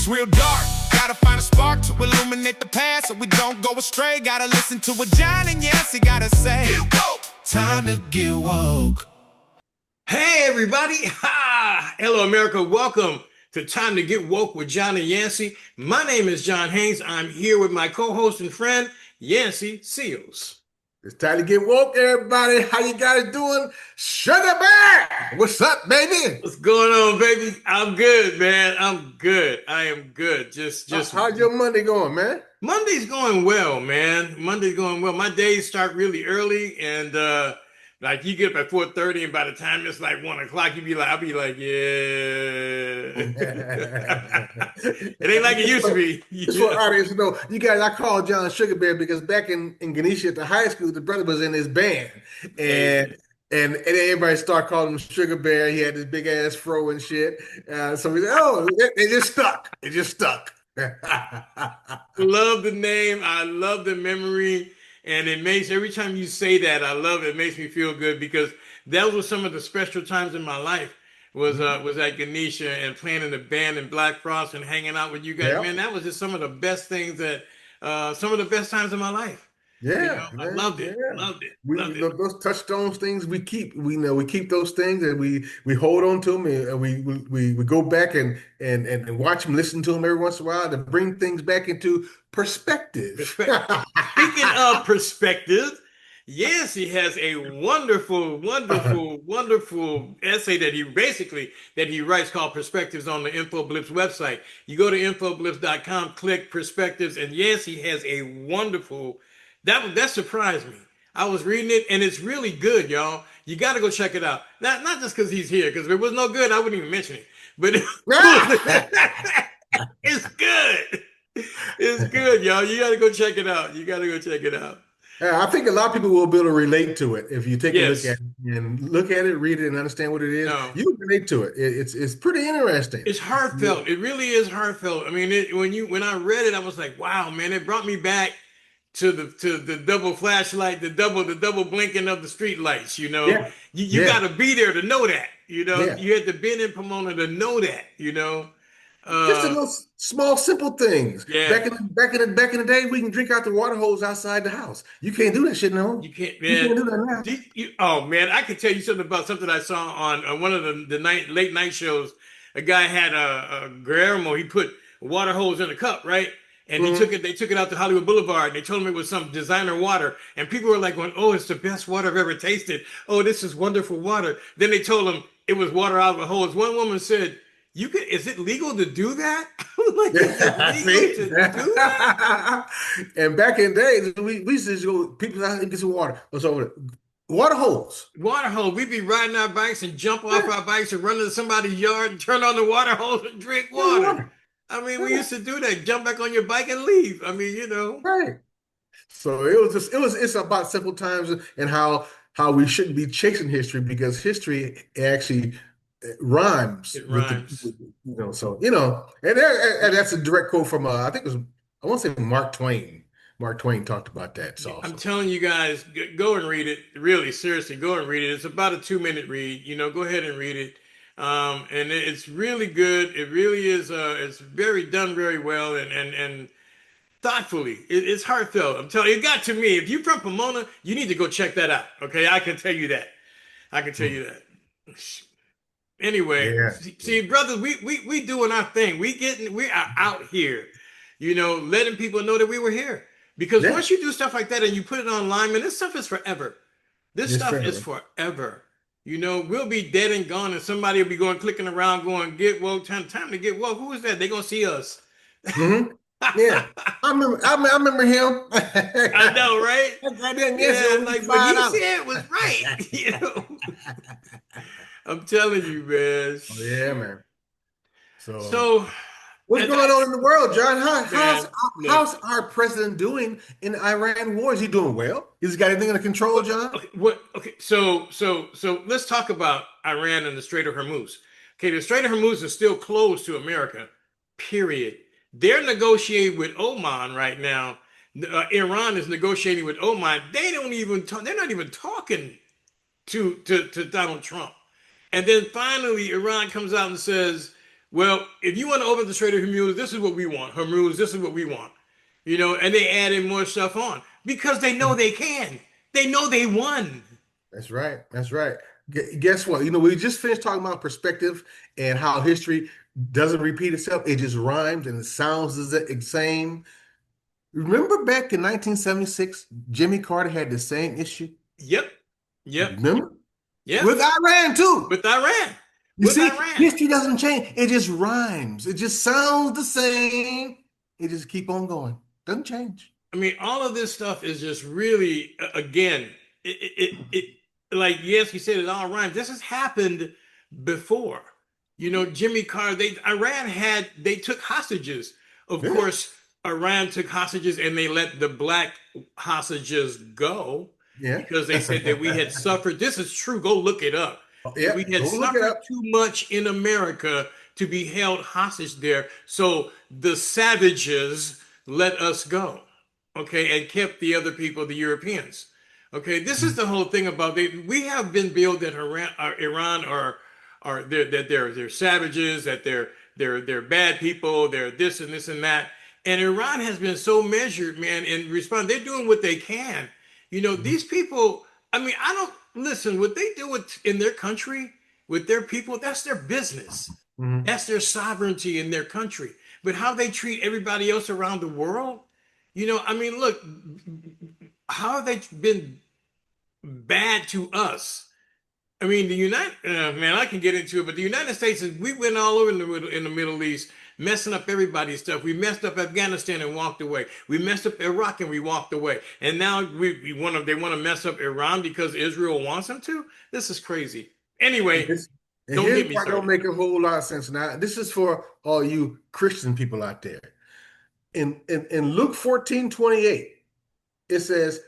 It's real dark. Gotta find a spark to illuminate the past so we don't go astray. Gotta listen to what John and Yancy gotta say. Get woke. Time to get woke. Hey everybody! Ha! Hello America, welcome to Time to Get Woke with John and Yancy. My name is John Haynes. I'm here with my co-host and friend, Yancy Seals. It's time to get woke, everybody. How you guys doing? Sugar Bear! What's up, baby? What's going on, baby? I'm good, man. I'm good. I am good. Just how's your Monday going, man? Monday's going well, man. Monday's going well. My days start really early, and like you get up at 4:30, and by the time it's like 1 o'clock, I'll be like, yeah. It ain't like it used to be. Just for audience to know, you guys, I called John Sugar Bear because back in Ganesha at the high school, the brother was in his band, and everybody started calling him Sugar Bear. He had this big ass fro and shit. So we said, oh, it just stuck. It just stuck. Love the name. I love the memory. And it makes, every time you say that, I love it. It makes me feel good because those were some of the special times in my life was at Ganesha and playing in the band in Black Frost and hanging out with you guys. Yep. Man, that was just some of the best things some of the best times in my life. Yeah, I loved it. Yeah. Loved it. Those touchstones things we keep. We keep those things and we hold on to them and we go back and watch them, listen to them every once in a while to bring things back into perspective. Speaking of perspective, yes, he has a wonderful essay that he writes called Perspectives on the InfoBlips website. You go to infoblips.com, click Perspectives, and yes, he has a wonderful. That surprised me. I was reading it, and it's really good, y'all. You got to go check it out. Not just because he's here, because if it was no good, I wouldn't even mention it. But it's good. It's good, y'all. You got to go check it out. I think a lot of people will be able to relate to it if you take a look at it, read it, and understand what it is. No. You can relate to it. It's pretty interesting. It's heartfelt. Yeah. It really is heartfelt. I mean, when I read it, I was like, wow, man! It brought me back to the double flashlight, the double blinking of the street lights. You got to be there to know that. You had to be in Pomona to know that. Just the little small, simple things. Yeah. Back in the day, we can drink out the water hose outside the house. You can't do that shit no. You can't, man. You can't do that now. Oh man, I could tell you something about something I saw on one of the late night shows. A guy had a Guillermo. He put a water hose in a cup, right? And they took it out to Hollywood Boulevard, and they told him it was some designer water. And people were like going, "Oh, it's the best water I've ever tasted. Oh, this is wonderful water." Then they told him it was water out of a hose. One woman said, is it legal to do that? Like, is it legal to do that? And back in the days, we used to go, people out and get some water. What's over there? Water hose. Water hose. We'd be riding our bikes and jump off our bikes and run into somebody's yard and turn on the water hose and drink water. I mean, we used to do that. Jump back on your bike and leave. I mean, Right. So it's about simple times and how we shouldn't be chasing history because history actually rhymes. It rhymes. And that's a direct quote from I think it was, I want to say Mark Twain. Mark Twain talked about that. So I'm telling you guys, go and read it. Really, seriously, go and read it. It's about a 2-minute read. Go ahead and read it. And it's really good. It really is. It's done very well and thoughtfully. It's heartfelt. I'm telling you, it got to me. If you're from Pomona, you need to go check that out. Okay, I can tell you that. Anyway, see, brothers, we doing our thing. We are out here, letting people know that we were here. Because once you do stuff like that and you put it online, man, this stuff is forever. This stuff is forever. We'll be dead and gone, and somebody will be clicking around, going, "Get woke, time to get woke." Who is that? They're gonna see us. Mm-hmm. Yeah, I remember him. I know, right? Like what he said was right. I'm telling you, man. Oh, yeah, man. So what's going on in the world, John? How's our president doing in the Iran war? Is he doing well? Has he got anything under control, John? Okay. So let's talk about Iran and the Strait of Hormuz. Okay, the Strait of Hormuz is still closed to America. Period. They're negotiating with Oman right now. Iran is negotiating with Oman. They're not even talking to Donald Trump. And then finally, Iran comes out and says, Well, if you want to open the Strait of Hormuz, this is what we want. Hormuz, this is what we want. And they add in more stuff on because they know they can. They know they won. That's right. That's right. Guess what? We just finished talking about perspective and how history doesn't repeat itself. It just rhymes and it sounds the same. Remember back in 1976, Jimmy Carter had the same issue? Yep. Yep. Remember? Yep. With Iran too. With Iran. You see, history doesn't change. It just rhymes. It just sounds the same. It just keep on going. Doesn't change. I mean, all of this stuff is just really, again, like, yes, you said it all rhymes. This has happened before. Jimmy Carter, they took hostages. Of course, Iran took hostages and they let the black hostages go because they said that we had suffered. This is true. Go look it up. Yeah, we had suffered too much in America to be held hostage there. So the savages let us go, okay, and kept the other people, the Europeans. Okay, this is the whole thing about we have been billed that Iran are they're savages, that they're bad people, they're this and this and that. And Iran has been so measured, man, in response. They're doing what they can. These people, I mean, I don't listen, what they do in their country with their people, that's their business. Mm-hmm. That's their sovereignty in their country. But how they treat everybody else around the world, I mean, look, how have they been bad to us? I mean, man, I can get into it, but the United States, we went all over in the Middle East, messing up everybody's stuff. We messed up Afghanistan and walked away. We messed up Iraq and we walked away. And now they want to mess up Iran because Israel wants them to? This is crazy. Anyway, don't get me started. Don't make a whole lot of sense. Now, this is for all you Christian people out there. In Luke 14:28, it says,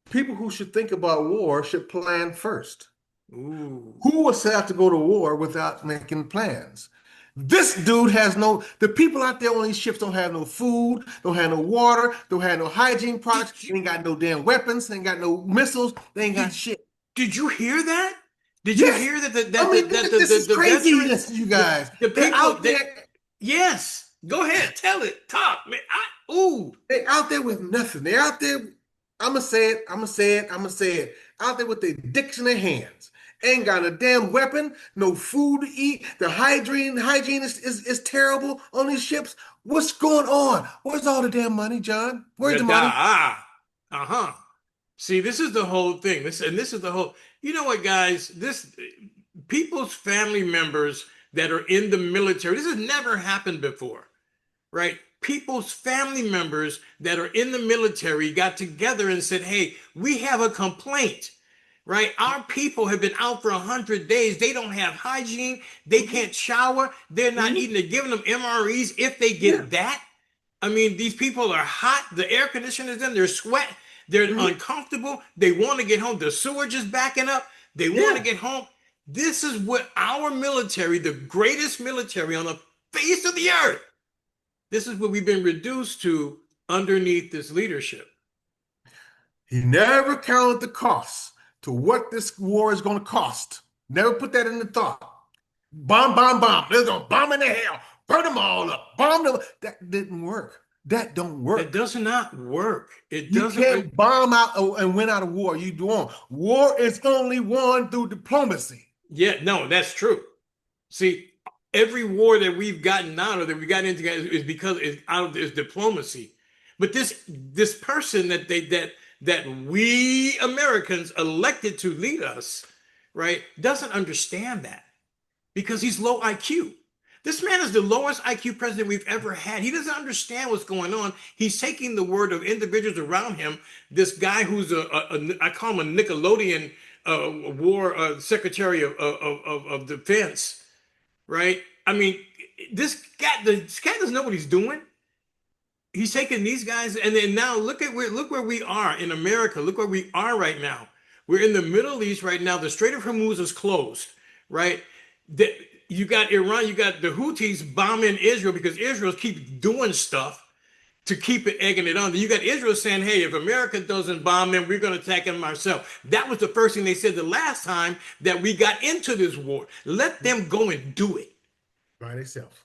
people who should think about war should plan first. Ooh. Who will set out to go to war without making plans? This dude the people out there on these ships don't have no food, don't have no water, don't have no hygiene products, they ain't got no damn weapons, they ain't got no missiles, they ain't got shit. Did you hear that? Did you hear that? This is craziness, you guys. The people out there. Yes. Go ahead. Tell it. Talk, man. They out there with nothing. They out there. I'm going to say it. Out there with their dicks in their hands. Ain't got a damn weapon, no food to eat. The hygiene is terrible on these ships. What's going on? Where's all the damn money, John? Where's the money? See, this is the whole thing. This is the whole. You know what, guys? People's family members that are in the military. This has never happened before, right? People's family members that are in the military got together and said, "Hey, we have a complaint." Right? Our people have been out for 100 days. They don't have hygiene. They can't shower. They're not eating. They're giving them MREs if they get that. I mean, these people are hot. The air conditioner's in. They're sweating. They're uncomfortable. They want to get home. The sewage is backing up. They want to get home. This is what our military, the greatest military on the face of the earth, this is what we've been reduced to underneath this leadership. He never counted the costs to what this war is going to cost. Never put that in the thought. Bomb. They're going to bomb into hell. Burn them all up. Bomb them. That didn't work. That don't work. It does not work. You can't bomb out and win out of war. You do. War is only won through diplomacy. Yeah, no, that's true. See, every war that we've gotten out of, that we got into, is because it's out of this diplomacy. But this person that we Americans elected to lead us, right, doesn't understand that because he's low IQ. This man is the lowest IQ president we've ever had. He doesn't understand what's going on. He's taking the word of individuals around him. This guy who's I call him a Nickelodeon war secretary of defense, right? I mean, this guy doesn't know what he's doing. He's taking these guys, and then now look where we are in America. Look where we are right now. We're in the Middle East right now. The Strait of Hormuz is closed, right? You got Iran, you got the Houthis bombing Israel because Israel keeps doing stuff to keep it egging it on. You got Israel saying, "Hey, if America doesn't bomb them, we're going to attack them ourselves." That was the first thing they said the last time that we got into this war. Let them go and do it. by themselves.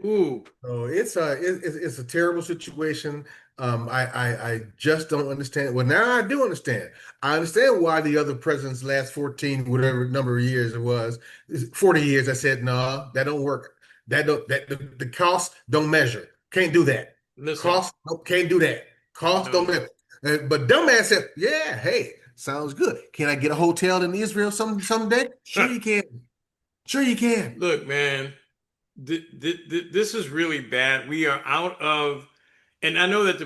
Ooh, So it's a terrible situation. I just don't understand. Well, now I do understand. I understand why the other presidents last 14, whatever number of years it was, 40 years. I said, no, that don't work. That don't that the costs don't measure. Can't do that. listen, Costs can't do that. Costs don't no, measure. But dumbass said, yeah, hey, sounds good. Can I get a hotel in Israel someday? Sure you can. Sure you can. look, man, this is really bad. We are out of, and I know that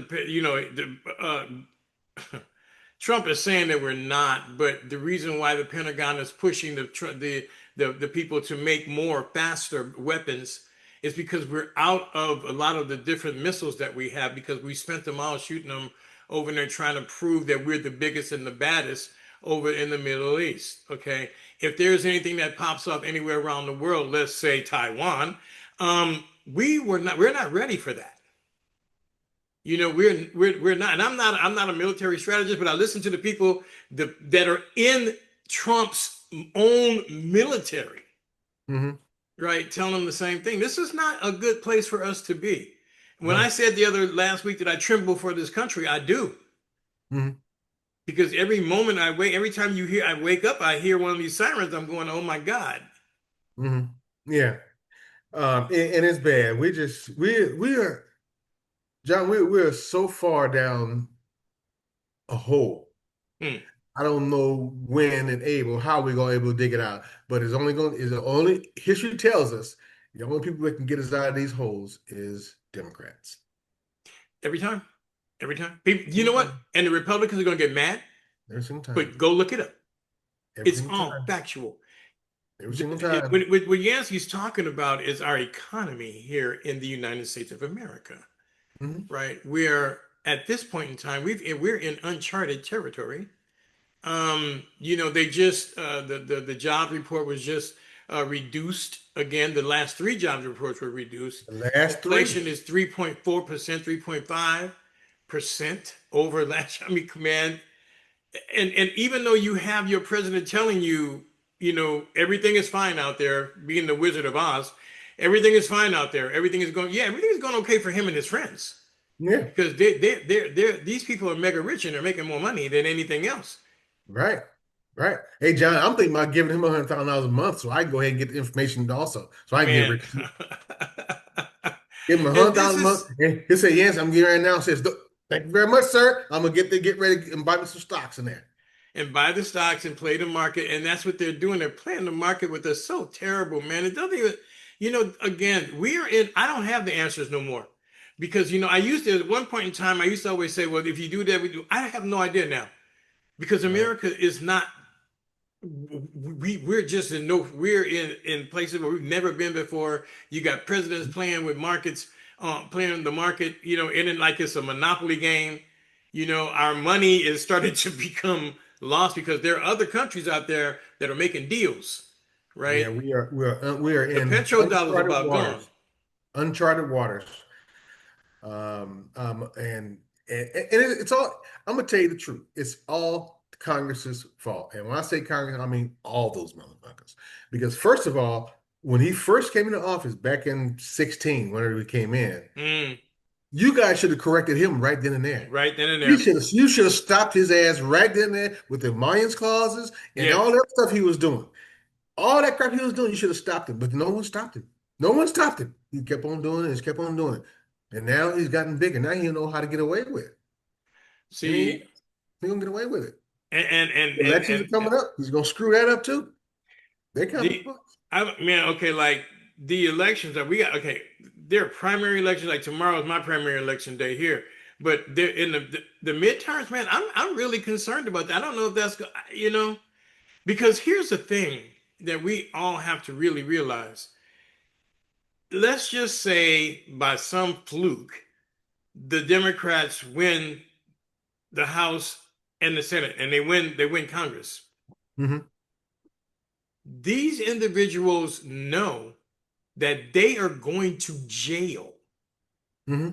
Trump is saying that we're not, but the reason why the Pentagon is pushing the people to make more faster weapons is because we're out of a lot of the different missiles that we have, because we spent them all shooting them over there trying to prove that we're the biggest and the baddest over in the Middle East. Okay, if there's anything that pops up anywhere around the world, let's say Taiwan, we're not ready for that. We're not, and I'm not a military strategist, but I listen to the people that are in Trump's own military, Hmm. right, telling them the same thing. This is not a good place for us to be. When I No. said last week that I tremble for this country, I do. Hmm. Because every time I wake up, I hear one of these sirens. I'm going, oh my God. Hmm. Yeah. And it's bad. We are John, we're so far down a hole. Hmm. I don't know when and how we're gonna able to dig it out. But it's the only history tells us the only people that can get us out of these holes is Democrats. Every time, every time. People, you Every know what? time. And the Republicans are going to get mad, Every single time. but go look it up. Every It's single all time. factual. Every single time. What Yancey's talking about is our economy here in the United States of America, Hmm. right? We're at this point in time, we're in uncharted territory. They just the job report was just reduced again. The last three jobs reports were reduced. The last three. Inflation is 3.4%, 3.5% over last. I mean, man, and even though you have your president telling you, everything is fine out there, being the Wizard of Oz, everything is fine out there. Everything is going okay for him and his friends, Yeah. because these people are mega rich and they're making more money than anything else. Right. Right. Hey John, I'm thinking about giving him $100,000 a month so I can go ahead and get the information also. So I can get Man. rich. Give him a And hundred this thousand a month, is and he'll say, "Yes, I'm getting right now." Says, "Thank you very much, sir. I'm gonna get ready and buy me some stocks in there." and buy the stocks and play the market. And that's what they're doing. They're playing the market with us so terrible, man. It doesn't even, again, I don't have the answers no more. Because, I used to, at one point in time, I used to always say, well, if you do that, we do. I have no idea now. Because Right. America is not, we're just we're in places where we've never been before. You got presidents playing with markets, playing the market, in it like it's a monopoly game. Our money is starting to become lost because there are other countries out there that are making deals, right? Yeah, we are The in petrodollar is about gone. uncharted waters. And it's all. I'm gonna tell you the truth. It's all Congress's fault. And when I say Congress, I mean all those motherfuckers. Because first of all, when he first came into office back in 16, whenever he came in, Mm, you guys should have corrected him right then and there. right then and You there. should have you should have stopped his ass right then and there with the Mayans clauses and Yeah. all that stuff he was doing. All that crap he was doing, you should have stopped him. But no one stopped him. No one stopped him. He kept on doing it, he kept on doing it. And now he's gotten bigger. Now he don't know how to get away with it. He ain't, See, he gonna get away with it. and and and and, Elections are and coming up. He's gonna screw that up too. They're coming. the man, okay, like the elections that we got, okay, there are primary elections. Like tomorrow is my primary election day here, but they're in the midterms, man. I'm really concerned about that. I don't know if that's because here's the thing that we all have to really realize. Let's just say by some fluke, the Democrats win the House and the Senate, and they win Congress. Hmm. These individuals know that they are going to jail Hmm.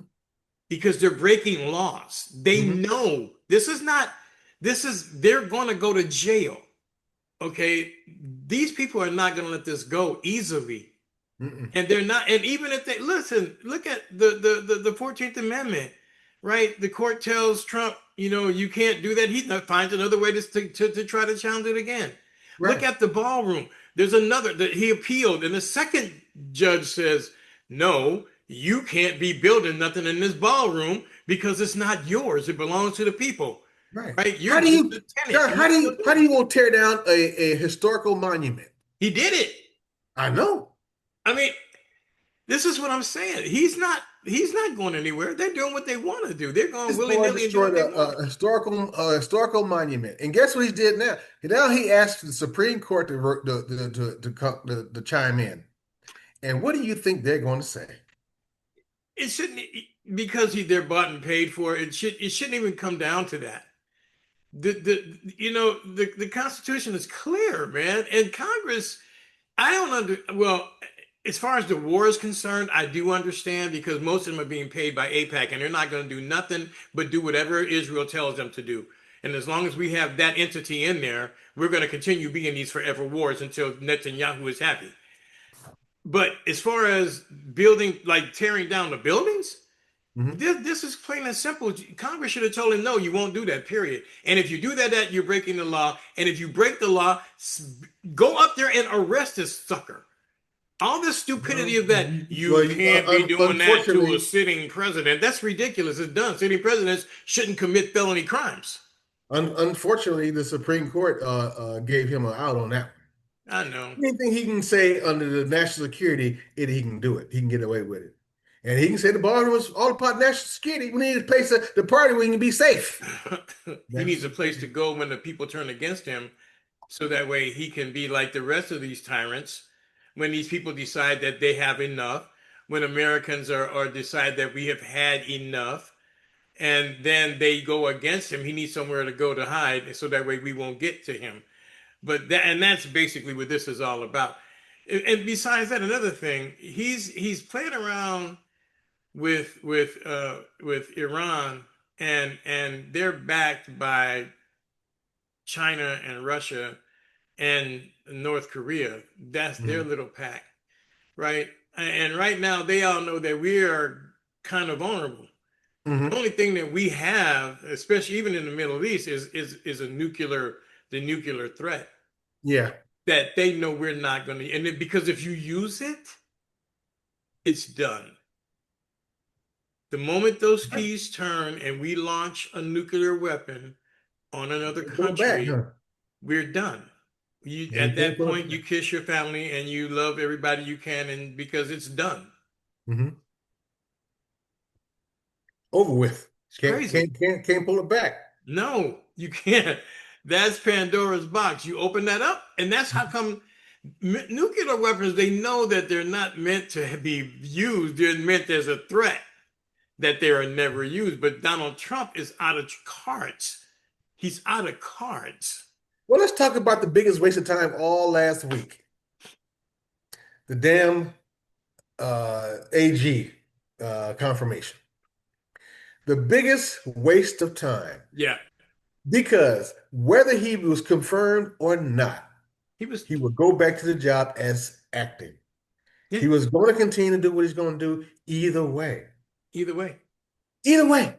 because they're breaking laws. They Hmm. know they're going to go to jail. Okay. These people are not going to let this go easily. Mm-mm. And they're not, and even if they listen, look at the 14th Amendment, right? The court tells Trump, you can't do that. He finds another way to try to challenge it again. Look Right. at the ballroom. There's another that he appealed, and the second judge says, no, you can't be building nothing in this ballroom because it's not yours. It belongs to the people, Right. right? You're How do just you, a tenant. John, You're not going to how do do it. you want to tear down a historical monument? He did it. I know. I mean, this is what I'm saying. He's not going anywhere. They're doing what they want to do. They're going This willy boy nilly and doing what destroyed they want. a historical monument, and guess what he did now? Now he asked the Supreme Court to chime in. And what do you think they're going to say? It shouldn't because they're bought and paid for. It shouldn't even come down to that. The Constitution is clear, man, and Congress. I don't well, as far as the war is concerned, I do understand because most of them are being paid by AIPAC, and they're not going to do nothing but do whatever Israel tells them to do. And as long as we have that entity in there, we're going to continue being these forever wars until Netanyahu is happy. But as far as building, like tearing down the buildings, Mhm. this is plain and simple. Congress should have told him, no, you won't do that, period. And if you do that, you're breaking the law. And if you break the law, go up there and arrest this sucker. All this stupidity of that, you can't be doing that to a Unfortunately, sitting president. That's ridiculous. It's done. Sitting presidents shouldn't commit felony crimes. unfortunately, the Supreme Court gave him an out on that. I know. Anything he can say under the national security, he can do it. He can get away with it. And he can say the border was all about national security. We need a place the party where he can be safe. He needs That's a place to go when the people turn against him, so that way he can be like the rest of these tyrants. When these people decide that they have enough, when Americans are decide that we have had enough, and then they go against him, he needs somewhere to go to hide, so that way we won't get to him. That's basically what this is all about. And besides that, another thing, he's playing around with Iran, and they're backed by China and Russia and North Korea. That's their Mhm. little pack, right? And right now, they all know that we are kind of vulnerable. The Mhm. only thing that we have, especially even in the Middle East, is the nuclear threat Yeah. that they know we're not going to. Because if you use it, it's done. The moment those keys turn and we launch a nuclear weapon on another Can't pull it back, country, huh? we're done. Yeah, you At can't that pull it point, you back. kiss your family and you love everybody you can, and because it's done. Mhm. Over with. It's crazy. Can't pull it back. No, you can't. That's Pandora's box. You open that up, and that's how come nuclear weapons, they know that they're not meant to be used. They're meant as a threat, that they are never used. But Donald Trump is out of cards. He's out of cards. Well, let's talk about the biggest waste of time all last week. The damn AG confirmation. The biggest waste of time Yeah, because whether he was confirmed or not, he was. he would go back to the job as acting. Yeah, He was going to continue to do what he's going to do either way. either way. Either way.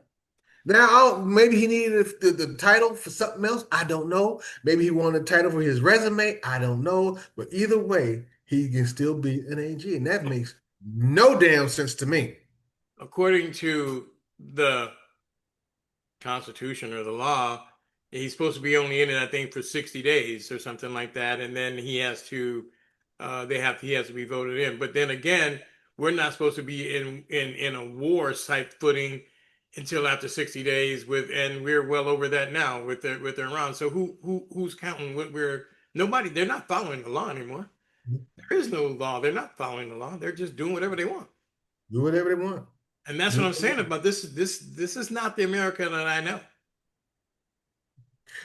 Now, maybe he needed the title for something else. I don't know. Maybe he wanted a title for his resume. I don't know. But either way, he can still be an AG. And that makes no damn sense to me. According to the Constitution or the law, he's supposed to be only in it, I think, for 60 days or something like that, and then he has to be voted in. But then again, we're not supposed to be in a war type footing until after 60 days and we're well over that now with Iran. So who's counting what we're nobody? They're not following the law anymore. There is no law. They're not following the law. They're just doing whatever they want. Do whatever they want. And that's Do what I'm whatever they saying want. about this. This is not the America that I know.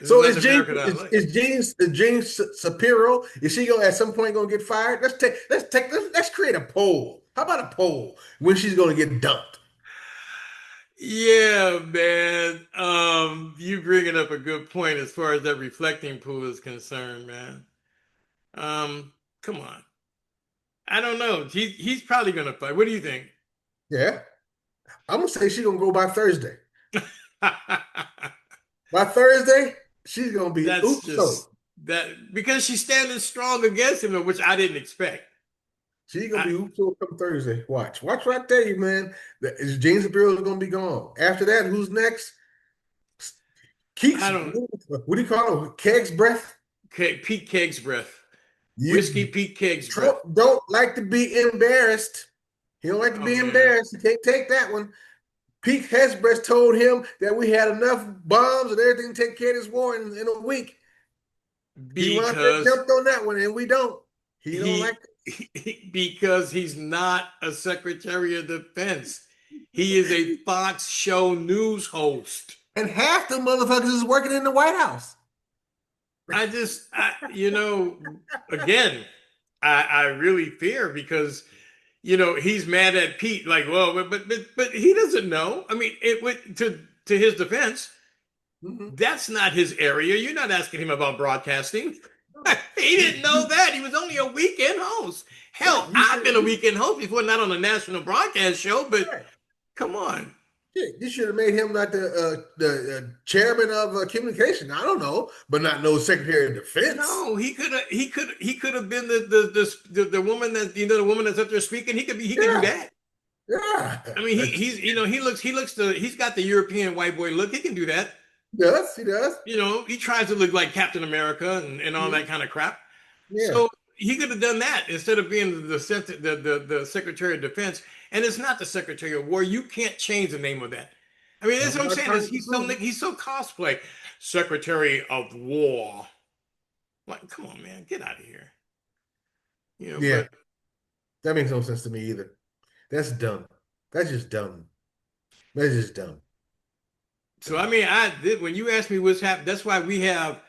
This is So not the America that I like. Is Jean Shapiro, is she gonna at some point gonna get fired? Let's create a poll. How about a poll when she's gonna get dumped? Yeah, man. You bringing up a good point as far as that reflecting pool is concerned, man. Come on. I don't know. He's probably gonna fight. What do you think? Yeah. I'm gonna say she's gonna go by Thursday. By Thursday, she's gonna be That's oops so. just that because she's standing strong against him, which I didn't expect. She's gonna I be oops so come Thursday. Watch. Watch what I tell you, man. James Shapiro is gonna be gone. After that, who's next? I Keeks, don't. what do you call him? Keg's breath? Pete Keg's breath, whiskey You Pete Keg's Trump breath. don't like to be embarrassed. He don't like to Oh be man, embarrassed. He can't take that one. Pete Hesbrecht told him that we had enough bombs and everything to take care of this war in a week. He went out there and because jumped on that one, and we don't. He don't like because he's not a Secretary of Defense. He is a Fox show news host. and half the motherfuckers is working in the White House. You know, again, I really fear because, he's mad at Pete. Like, well, but he doesn't know. I mean, it went to his defense. Mhm. That's not his area. You're not asking him about broadcasting. He didn't know that. He was only a weekend host. Right. Hell, I've been a weekend host before, not on a national broadcast show, but Right. come on. Shit, you should have made him not the chairman of communication. I don't know, but not no Secretary of Defense. No, he could have been the woman that the woman that's up there speaking. He could do Yeah, that. yeah. I mean, he's got the European white boy look. He can do that. He does. He does. He tries to look like Captain America and all that Mhm. kind of crap. Yeah. So he could have done that instead of being the Secretary of Defense. And it's not the Secretary of War. You can't change the name of that. I mean, that's I'm what I'm not saying. trying Is to prove it. he's so cosplay, Secretary of War. Like, come on, man, get out of here. Yeah, But that makes no sense to me either. That's dumb. That's just dumb. That's just dumb. so I Dumb. mean, I did when you asked me what's happening. That's why we have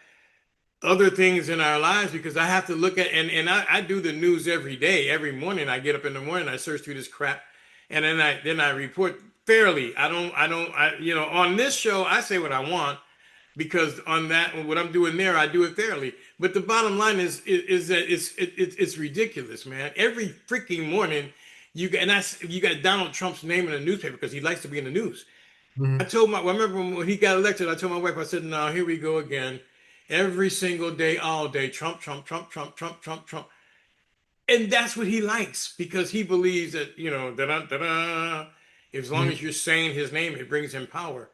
other things in our lives because I have to look at and I do the news every day. Every morning I get up in the morning, I search through this crap, and then I report fairly. On this show I say what I want because on that what I'm doing there I do it fairly. But the bottom line is that it's ridiculous, man. Every freaking morning you got Donald Trump's name in the newspaper because he likes to be in the news. Mhm. I remember when he got elected, I told my wife, I said, no, here we go again. Every single day, all day, Trump, Trump, Trump, Trump, Trump, Trump, Trump. And that's what he likes because he believes that, da-da, da-da, as long as Mhm. you're saying his name, it brings him power.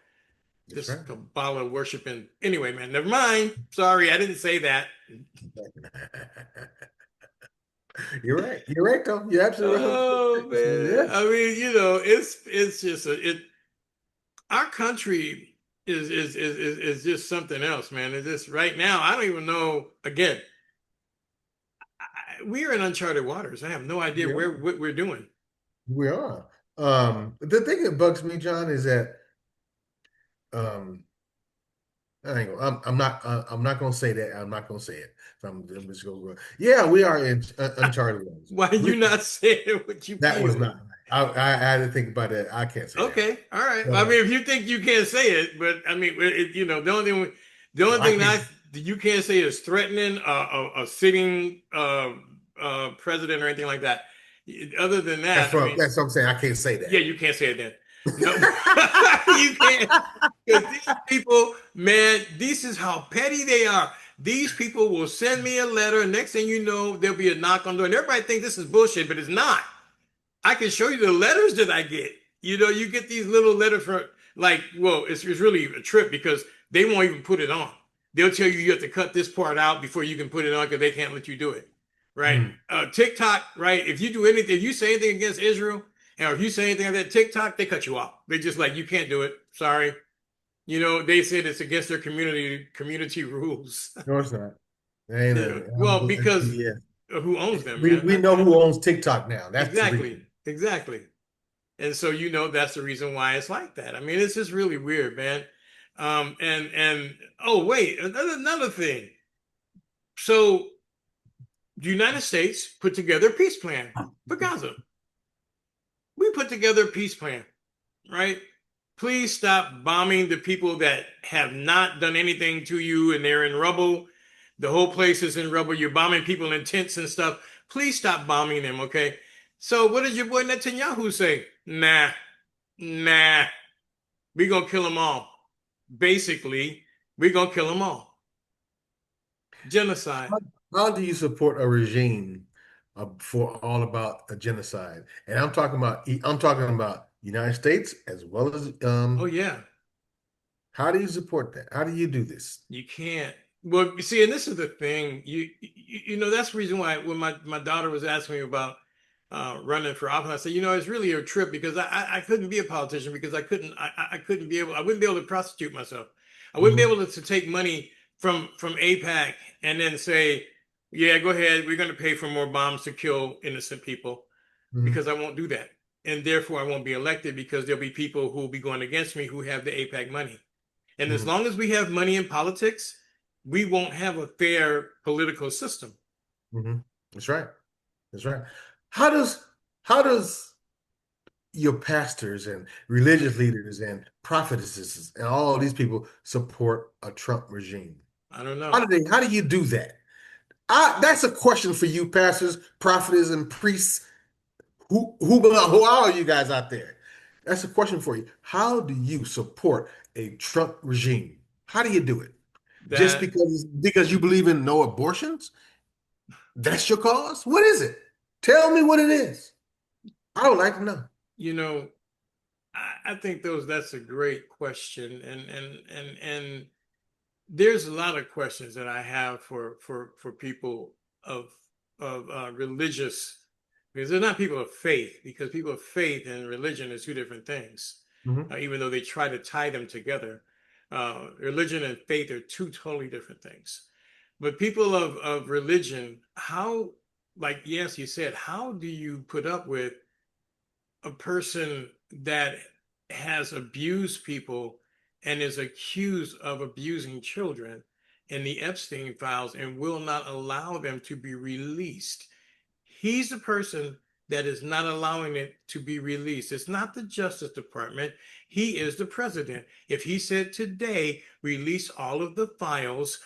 That's This right. Kabbalah worshiping. Anyway, man, never mind. Sorry, I didn't say that. You're right. You're right, though. You're absolutely 100% Oh right. So, man. yeah. I mean, it's just our country is just something else, man. It's just right now. I don't even know. Again, we are in uncharted waters. I have no idea We are. what we're doing. We are. The thing that bugs me, John, is that um, I'm not gonna say that. I'm not gonna say it. So I'm just gonna go. Yeah, we are in uncharted waters. Why you not saying what you That was feel? not. I had to think about that. I can't say that. Okay, all right. I Uh, mean, if you think you can't say it, but I mean, the only I thing can't. that you can't say is threatening a sitting president or anything like that. Other than that, I mean, That's what I'm saying. I can't say yeah, that. you can't say it then. No, you can't. Because these people, man, this is how petty they are. These people will send me a letter. Next thing you know, there'll be a knock on the door. And everybody thinks this is bullshit, but it's not. I can show you the letters that I get. You get these little letters from like, well, it's really a trip because they won't even put it on. They'll tell you have to cut this part out before you can put it on because they can't let you do it. Right? Hmm. TikTok, right? If you do anything, if you say anything against Israel, and if you say anything like that, TikTok, they cut you off. They just like, you can't do it. Sorry. They said it's against their community rules. No, it's not. Ain't Well, a, because yeah. who owns them, man? We know who owns TikTok now. That's the Exactly, reason. exactly. And so that's the reason why it's like that. I mean, it's just really weird, man. And oh wait, another thing. So the United States put together a peace plan for Gaza. We put together a peace plan, right? Please stop bombing the people that have not done anything to you and they're in rubble. The whole place is in rubble. You're bombing people in tents and stuff. Please stop bombing them, okay? So what did your boy Netanyahu say? Nah, nah, we gonna kill them all. Basically, we gonna kill them all. Genocide. How do you support a regime for all about a genocide? And I'm talking about United States as well as Oh yeah, how do you support that? How do you do this? you can't. Well, you see, and this is the thing. You know that's the reason why when my daughter was asking me about running for office, I said, it's really a trip because I couldn't be a politician because I couldn't be able I wouldn't be able to prostitute myself. I wouldn't be Hmm. able to take money from APAC and then say, yeah, go ahead, we're going to pay for more bombs to kill innocent people Hmm. because I won't do that, and therefore I won't be elected because there'll be people who will be going against me who have the APAC money. And as Hmm. long as we have money in politics, we won't have a fair political system. Hmm. That's right. That's right. How does how does your pastors and religious leaders and prophetesses and all of these people support a Trump regime? I don't know. How do you do that? That's a question for you, pastors, prophets, and priests. Who are you guys out there? That's a question for you. How do you support a Trump regime? How do you do it? Just That, because you believe in no abortions? That's your cause? What is it? Tell me what it is. I would like to know. you know, I think that's a great question. And there's a lot of questions that I have for people of religious, because they're not people of faith, because people of faith and religion are two different things, Mhm. even though they try to tie them together. Religion and faith are two totally different things. But people of religion, how, like, yes, you said, how do you put up with a person that has abused people and is accused of abusing children in the Epstein files and will not allow them to be released? He's the person that is not allowing it to be released. It's not the Justice Department. He is the president. If he said today, release all of the files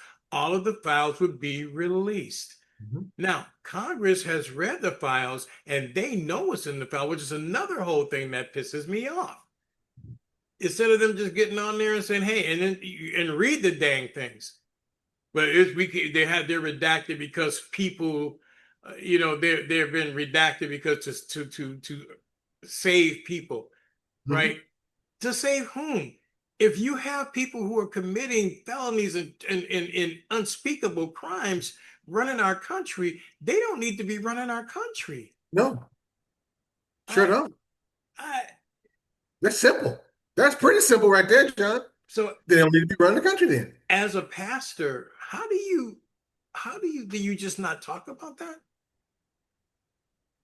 would be released. Mhm. Now, Congress has read the files and they know what's in the file, which is another whole thing that pisses me off. Instead of them just getting on there and saying, "Hey," and read the dang things, but they're redacted because people, they've been redacted because to save people, Mhm. right? To save whom? If you have people who are committing felonies and unspeakable crimes running our country, they don't need to be running our country. No, sure I, don't. I, That's simple. That's pretty simple right there, John. so They don't need to be running the country then. as a pastor, do you just not talk about that?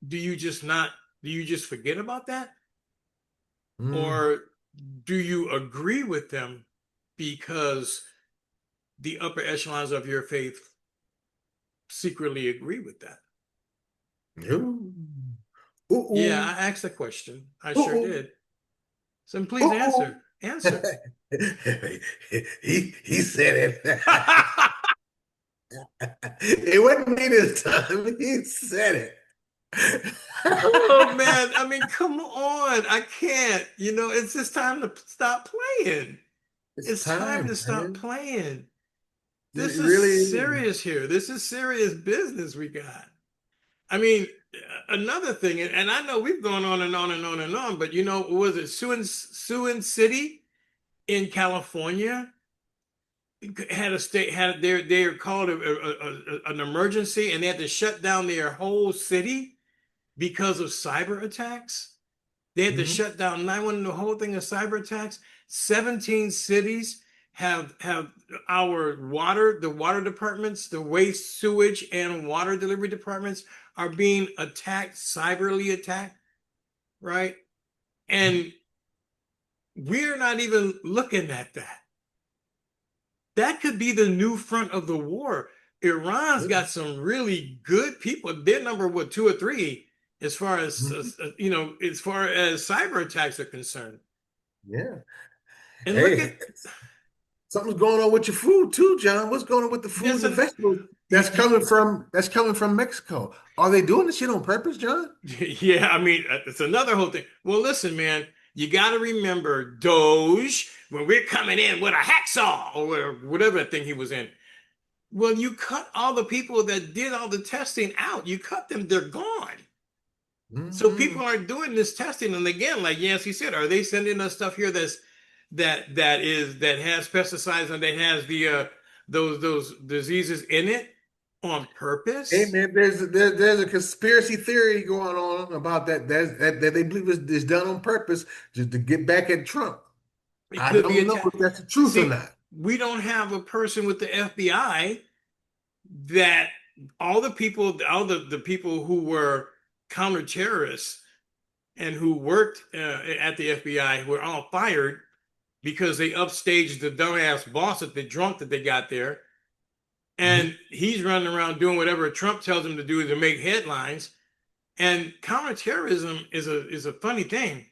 Do you just not, do you just forget about that? Mm. Or do you agree with them because the upper echelons of your faith secretly agree with that? Ooh. Ooh, Yeah, ooh. I asked the question. I Ooh, sure ooh. did. So please Ooh, answer. Answer. ooh. He said it. It wasn't me this time. He said it. Oh man, I mean, come on. I can't. It's just time to stop playing. It's It's time time, to stop man. playing. This It is really is. serious here. This is serious business we got. I mean, another thing, and I know we've gone on and on and on and on, but was it Sioux City in California had a state had they were called an emergency and they had to shut down their whole city because of cyber attacks. They had to Mhm. shut down 911. The whole thing of cyber attacks. 17 cities have the water departments, the waste, sewage, and water delivery departments are being attacked, cyberly attacked, right? And we're not even looking at that. That could be the new front of the war. Iran's got some really good people. They're number what, two or three as far as Mhm. as far as cyber attacks are concerned. Yeah. And look at Hey, something's going on with your food too, John. What's going on with the food there's and the an vegetables? that's coming from Mexico. Are they doing this shit on purpose, John? Yeah, I mean, it's another whole thing. Well, listen, man, you got to remember Doge when we're coming in with a hacksaw or whatever that thing he was in. Well, you cut all the people that did all the testing out. You cut them, they're gone. So Hmm. people aren't doing this testing. And again, like Yancy said, are they sending us stuff here that has pesticides and that has the those diseases in it on Hey purpose? man, there's a conspiracy theory going on about that they believe is done on purpose just to get back at Trump. It I could be don't a know if that's the truth or see, not. we don't have a person with the FBI that all the people who were counter-terrorists and who worked at the FBI were all fired because they upstaged the dumbass boss at the drunk that they got there. Mhm. And he's running around doing whatever Trump tells him to do to make headlines. And counterterrorism is a funny thing.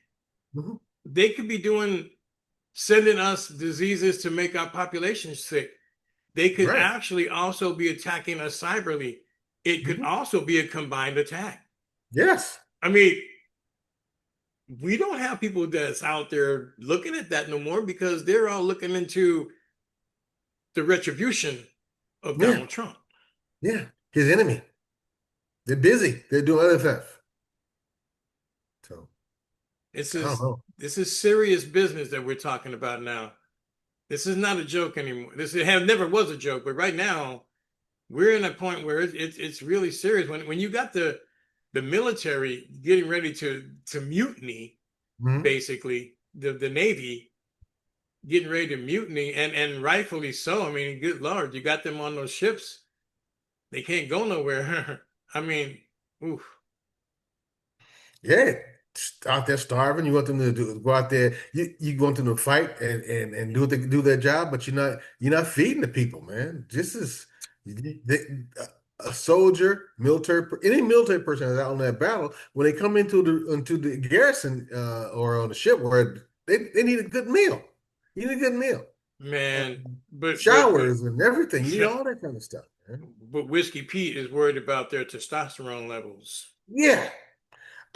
Mhm. They could be sending us diseases to make our population sick. They could Right. actually also be attacking us cyberly. It could Mhm. also be a combined attack. Yes. I mean, we don't have people that's out there looking at that no more because they're all looking into the retribution of Yeah. Donald Trump. Yeah. His enemy. They're busy. They're doing other stuff. So This I don't is know. this is serious business that we're talking about now. This is not a joke anymore. This have never was a joke, but right now we're in a point where it's really serious. When you got the military getting ready to mutiny, Mhm. basically the Navy getting ready to mutiny, and rightfully so. I mean, good Lord, you got them on those ships. They can't go nowhere. I mean, oof. Yeah, out there starving. You want them to go out there. You want them to fight and do their job, but you're not feeding the people, man. This is a soldier, any military person that's out on that battle when they come into the garrison or on the ship where they need a good meal. You need a good meal, Man, but showers and everything. You need all that kind of stuff, man. but Whiskey Pete is worried about their testosterone levels. Yeah,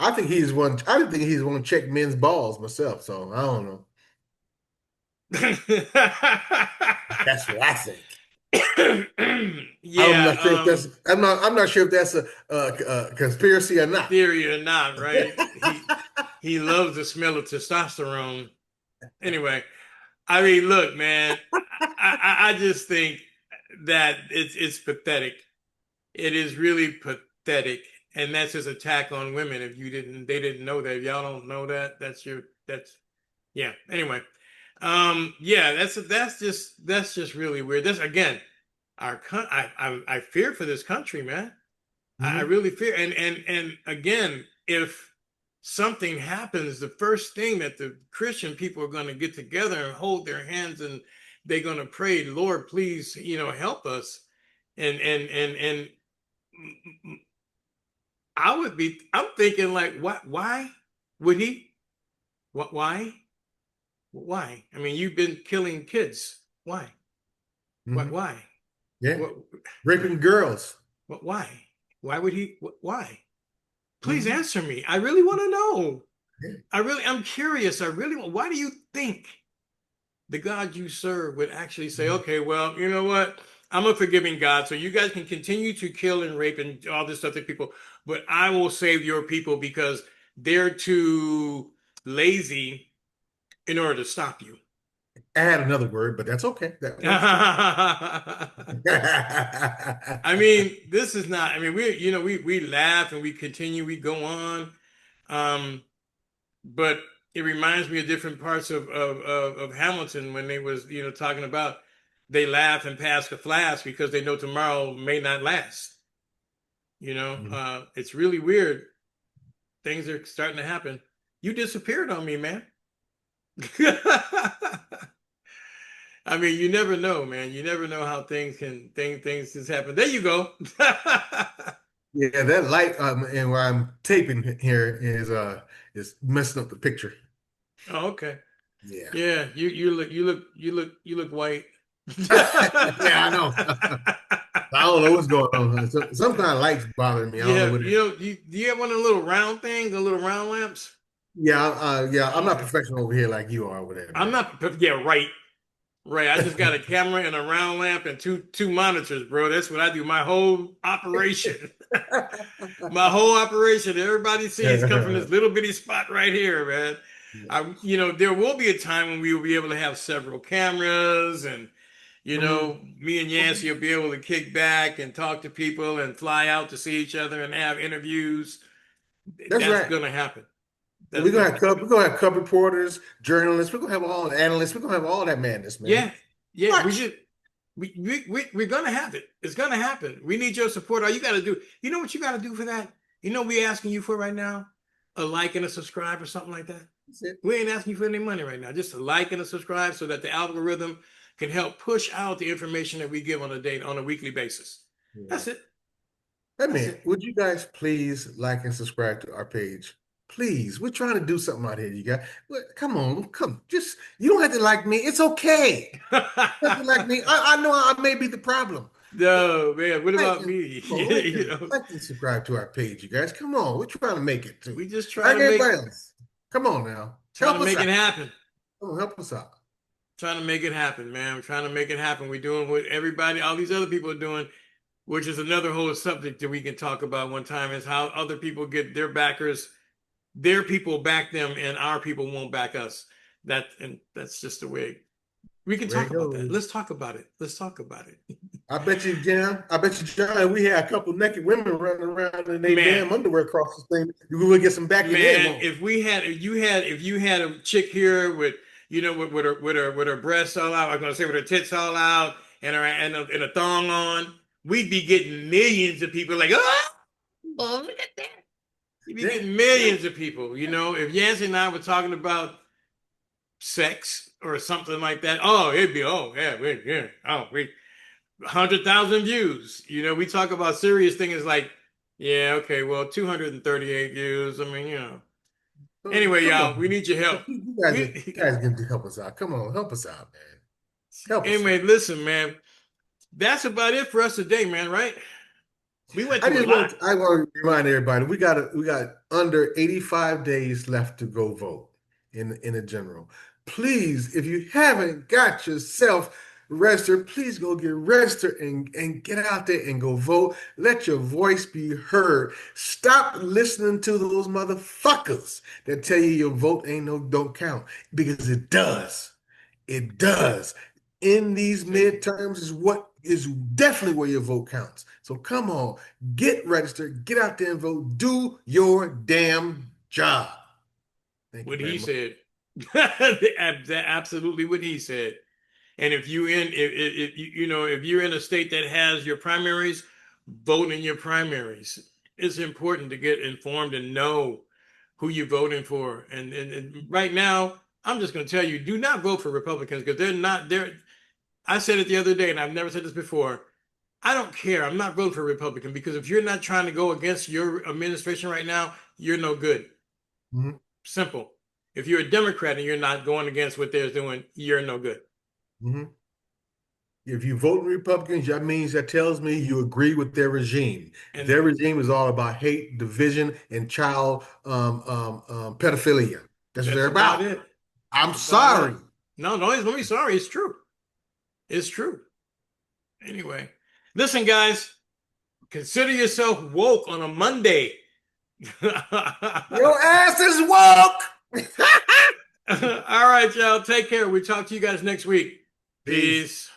I think he's one. I think he's one to check men's balls myself. So I don't know. That's what I think. I'm Yeah, not sure if that's. I'm not sure if that's a conspiracy or not. theory or not, right? He loves the smell of testosterone. Anyway, I mean, look, man, I just think that it's pathetic. It is really pathetic, and that's his attack on women. If they didn't know that. If y'all don't know that, that's yeah. Anyway, yeah, that's just really weird. That's again, I fear for this country, man. I Mhm. really fear, and again, if something happens, the first thing that the Christian people are going to get together and hold their hands and they're going to pray, Lord, please, help us. And I'm thinking like, what? Why would he? What? Why? Why? I mean, you've been killing kids. Why? What? Mhm. Why? Yeah, What? raping girls. What? Why? Why would he? Why? Please Mhm. answer me. I really want to know. Yeah. I'm curious. Why do you think the God you serve would actually say, Mhm. okay, well, you know what? I'm a forgiving God, so you guys can continue to kill and rape and all this stuff to people, but I will save your people because they're too lazy in order to stop you. Add another word, but that's okay. That works too. I mean, this is not, I mean, we laugh and we continue, we go on. Um, but it reminds me of different parts of Hamilton when they was talking about they laugh and pass the flask because they know tomorrow may not last. Mhm. It's really weird. Things are starting to happen. You disappeared on me, man. I mean, you never know, man. You never know how things just happen. There you go. Yeah, that light and where I'm taping here is messing up the picture. Oh, okay. Yeah. Yeah, you look white. Yeah, I know. I don't know what's going on. Some kind of lights bothering me. I don't know Yeah, what it is. do you have one of the little round things, the little round lamps? Yeah. I'm not Okay. professional over here like you are over there, I'm man. not, yeah, right. Right. I just got a camera and a round lamp and two monitors, bro. That's what I do. My whole operation. My whole operation. Everybody sees come from this little bitty spot right here, man. There will be a time when we will be able to have several cameras and Mhm. me and Yancy will be able to kick back and talk to people and fly out to see each other and have interviews. That's That's right. gonna happen. That's We're gonna gonna have happen. cub, we're gonna have cub reporters, journalists. We're gonna have all analysts. We're gonna have all that madness, man. Yeah, yeah. We Watch. should. We're gonna have it. It's gonna happen. We need your support. All you gotta do, you know what you gotta do for that? You know what we asking you for right now? A like and a subscribe or something like that. That's it. We ain't asking you for any money right now. Just a like and a subscribe so that the algorithm can help push out the information that we give on a weekly basis. Yeah. That's it. Hey That's man, it. would you guys please like and subscribe to our page? Please, we're trying to do something out here, you guys. Come on, come. Just you don't have to like me. It's okay. You don't have to like me. I know I may be the problem. No, man. What Like about and, me? come on, like and subscribe to our page, you guys. Come on, we're trying to make it too. We just trying Like to make everybody else. Come on now, trying help to us make out. it happen. Come on, help us out. Trying to make it happen, man. We're trying to make it happen. We're doing what everybody, all these other people are doing, which is another whole subject that we can talk about one time, is how other people get their backers, their people back them, and our people won't back us. That's just the way we can There talk it about that. goes. Let's talk about it. Let's talk about it. I bet you, John, we had a couple naked women running around in their Man, damn underwear across the thing. We will get some back in there, man, won't if you had a chick here with with her breasts all out, I'm gonna say with her tits all out and a thong on, we'd be getting millions of people like, oh, look at that. You'd be we? getting millions of people. If Yancey and I were talking about sex or something like that, oh, it'd be, oh yeah, we 100,000 views. We talk about serious things like, yeah, okay, well, 238 views. I mean, Anyway, Come y'all, we on. need your help. You guys can help us out. Come on, help us out, man. Help us Anyway, out. listen, man. That's about it for us today, man, right? We went I through a just lot. want to remind everybody we got under 85 days left to go vote in a general. Please, if you haven't got yourself registered, please go get registered and get out there and go vote. Let your voice be heard. Stop listening to those motherfuckers that tell you your vote ain't no don't count because it does. It does. In these midterms is what is definitely where your vote counts. So come on, get registered, get out there and vote. Do your damn job. Thank you What very he much. said. Absolutely what he said. And if you're in a state that has your primaries, vote in your primaries. It's important to get informed and know who you're voting for. And right now, I'm just going to tell you, do not vote for Republicans because they're not there. I said it the other day, and I've never said this before. I don't care. I'm not voting for a Republican because if you're not trying to go against your administration right now, you're no good. Mhm, Simple. If you're a Democrat and you're not going against what they're doing, you're no good. mhm. If you vote Republicans, that tells me you agree with their regime. And Their regime is all about hate, division, and child pedophilia. That's what they're that's about about. it. I'm That's about sorry. it. No, don't be sorry. It's true. It's true. Anyway, listen, guys, consider yourself woke on a Monday. Your ass is woke. All right, y'all. Take care. We talk to you guys next week. Peace. Peace.